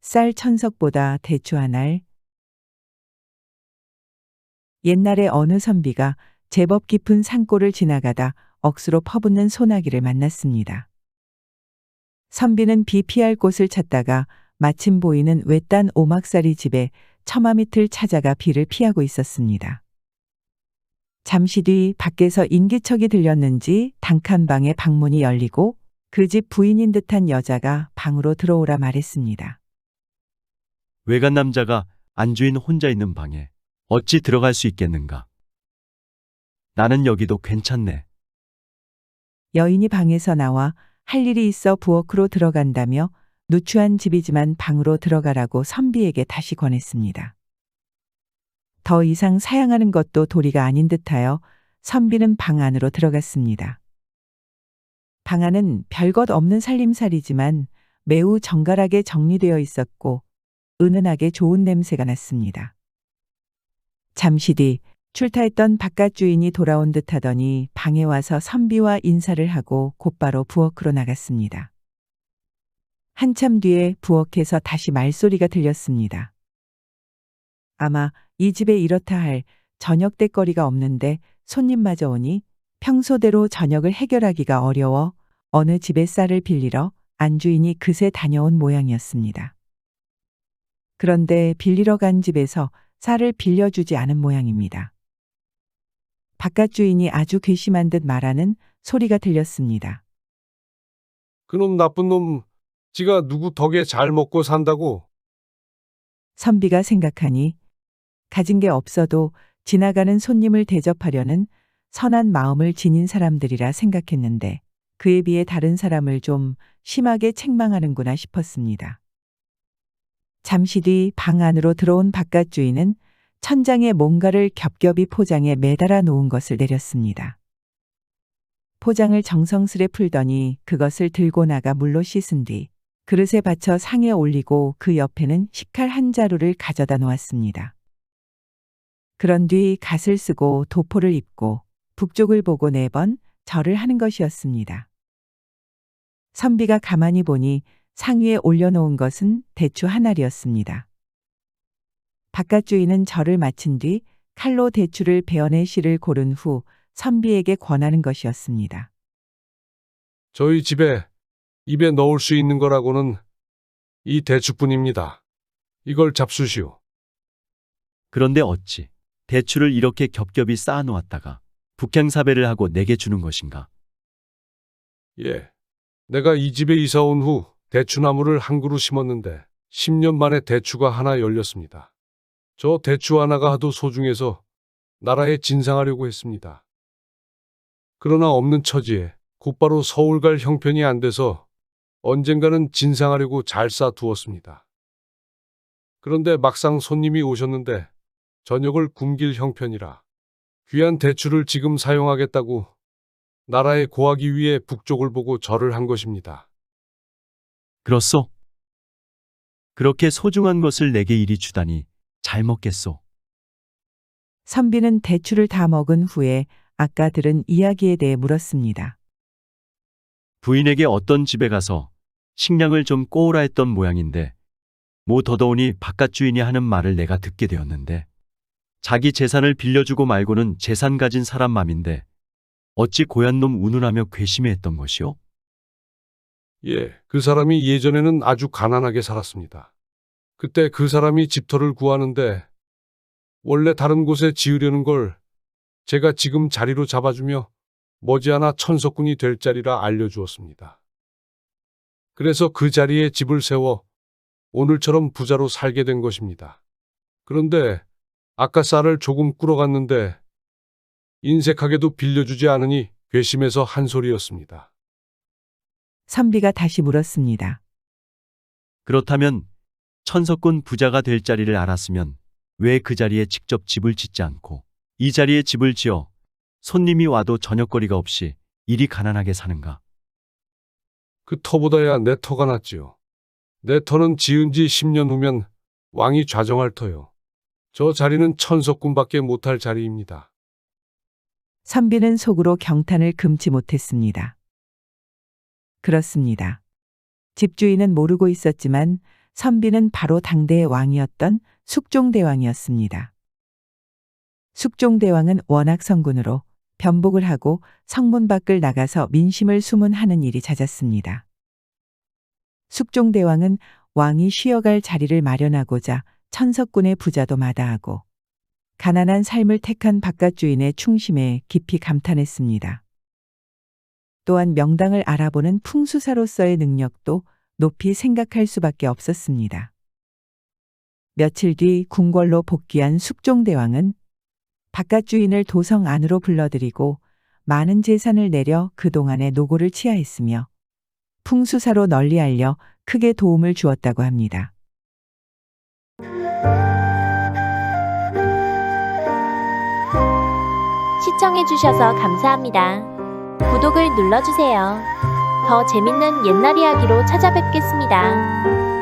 쌀 천석보다 대추 한 알. 옛날에 어느 선비가 제법 깊은 산골을 지나가다 억수로 퍼붓는 소나기를 만났습니다. 선비는 비 피할 곳을 찾다가 마침 보이는 외딴 오막살이 집에 처마 밑을 찾아가 비를 피하고 있었습니다. 잠시 뒤 밖에서 인기척이 들렸는지 단칸방의 방문이 열리고 그 집 부인인 듯한 여자가 방으로 들어오라 말했습니다. 외간 남자가 안주인 혼자 있는 방에 어찌 들어갈 수 있겠는가? 나는 여기도 괜찮네. 여인이 방에서 나와 할 일이 있어 부엌으로 들어간다며 누추한 집이지만 방으로 들어가라고 선비에게 다시 권했습니다. 더 이상 사양하는 것도 도리가 아닌 듯하여 선비는 방 안으로 들어갔습니다. 방 안은 별것 없는 살림살이지만 매우 정갈하게 정리되어 있었고 은은하게 좋은 냄새가 났습니다. 잠시 뒤 출타했던 바깥 주인이 돌아온 듯하더니 방에 와서 선비와 인사를 하고 곧바로 부엌으로 나갔습니다. 한참 뒤에 부엌에서 다시 말소리가 들렸습니다. 아마 이 집에 이렇다 할 저녁대거리가 없는데 손님마저 오니 평소대로 저녁을 해결하기가 어려워 어느 집의 쌀을 빌리러 안주인이 그새 다녀온 모양이었습니다. 그런데 빌리러 간 집에서 쌀을 빌려주지 않은 모양입니다. 바깥 주인이 아주 괘씸한 듯 말하는 소리가 들렸습니다. 그놈 나쁜 놈, 지가 누구 덕에 잘 먹고 산다고. 선비가 생각하니 가진 게 없어도 지나가는 손님을 대접하려는 선한 마음을 지닌 사람들이라 생각했는데 그에 비해 다른 사람을 좀 심하게 책망하는구나 싶었습니다. 잠시 뒤 방 안으로 들어온 바깥 주인은 천장에 뭔가를 겹겹이 포장해 매달아 놓은 것을 내렸습니다. 포장을 정성스레 풀더니 그것을 들고 나가 물로 씻은 뒤 그릇에 받쳐 상에 올리고 그 옆에는 식칼 한 자루를 가져다 놓았습니다. 그런 뒤 갓을 쓰고 도포를 입고 북쪽을 보고 4번 절을 하는 것이었습니다. 선비가 가만히 보니 상 위에 올려놓은 것은 대추 한 알이었습니다. 바깥 주인은 절을 마친 뒤 칼로 대추를 베어내 씨를 고른 후 선비에게 권하는 것이었습니다. 저희 집에 입에 넣을 수 있는 거라고는 이 대추뿐입니다. 이걸 잡수시오. 그런데 어찌 대추를 이렇게 겹겹이 쌓아 놓았다가 북향사배를 하고 내게 주는 것인가? 예. 내가 이 집에 이사 온 후 대추나무를 한 그루 심었는데 10년 만에 대추가 하나 열렸습니다. 저 대추 하나가 하도 소중해서 나라에 진상하려고 했습니다. 그러나 없는 처지에 곧바로 서울 갈 형편이 안 돼서 언젠가는 진상하려고 잘 쌓아두었습니다. 그런데 막상 손님이 오셨는데 저녁을 굶길 형편이라 귀한 대추를 지금 사용하겠다고 나라에 고하기 위해 북쪽을 보고 절을 한 것입니다. 그렇소? 그렇게 소중한 것을 내게 이리 주다니 잘 먹겠소. 선비는 대추를 다 먹은 후에 아까 들은 이야기에 대해 물었습니다. 부인에게 어떤 집에 가서 식량을 좀 꼬우라 했던 모양인데 뭐 더더우니 바깥 주인이 하는 말을 내가 듣게 되었는데 자기 재산을 빌려주고 말고는 재산 가진 사람 맘인데 어찌 고얀 놈 운운하며 괘씸했던 것이오? 예, 그 사람이 예전에는 아주 가난하게 살았습니다. 그때 그 사람이 집터를 구하는데 원래 다른 곳에 지으려는 걸 제가 지금 자리로 잡아주며 머지않아 천석군이 될 자리라 알려주었습니다. 그래서 그 자리에 집을 세워 오늘처럼 부자로 살게 된 것입니다. 그런데 아까 쌀을 조금 꿇어갔는데 인색하게도 빌려주지 않으니 괘씸해서 한 소리였습니다. 선비가 다시 물었습니다. 그렇다면 천석군 부자가 될 자리를 알았으면 왜 그 자리에 직접 집을 짓지 않고 이 자리에 집을 지어 손님이 와도 저녁거리가 없이 이리 가난하게 사는가? 그 터보다야 내 터가 낫지요. 내 터는 지은 지 10년 후면 왕이 좌정할 터요. 저 자리는 천석군밖에 못할 자리입니다. 선비는 속으로 경탄을 금치 못했습니다. 그렇습니다. 집주인은 모르고 있었지만 선비는 바로 당대의 왕이었던 숙종대왕이었습니다. 숙종대왕은 워낙 성군으로 변복을 하고 성문 밖을 나가서 민심을 수문하는 일이 잦았습니다. 숙종대왕은 왕이 쉬어갈 자리를 마련하고자 천석군의 부자도 마다하고 가난한 삶을 택한 바깥주인의 충심에 깊이 감탄했습니다. 또한 명당을 알아보는 풍수사로서의 능력도 높이 생각할 수밖에 없었습니다. 며칠 뒤 궁궐로 복귀한 숙종대왕은 바깥주인을 도성 안으로 불러들이고 많은 재산을 내려 그동안의 노고를 치하했으며 풍수사로 널리 알려 크게 도움을 주었다고 합니다. 시청해주셔서 감사합니다. 구독을 눌러주세요. 더 재밌는 옛날 이야기로 찾아뵙겠습니다.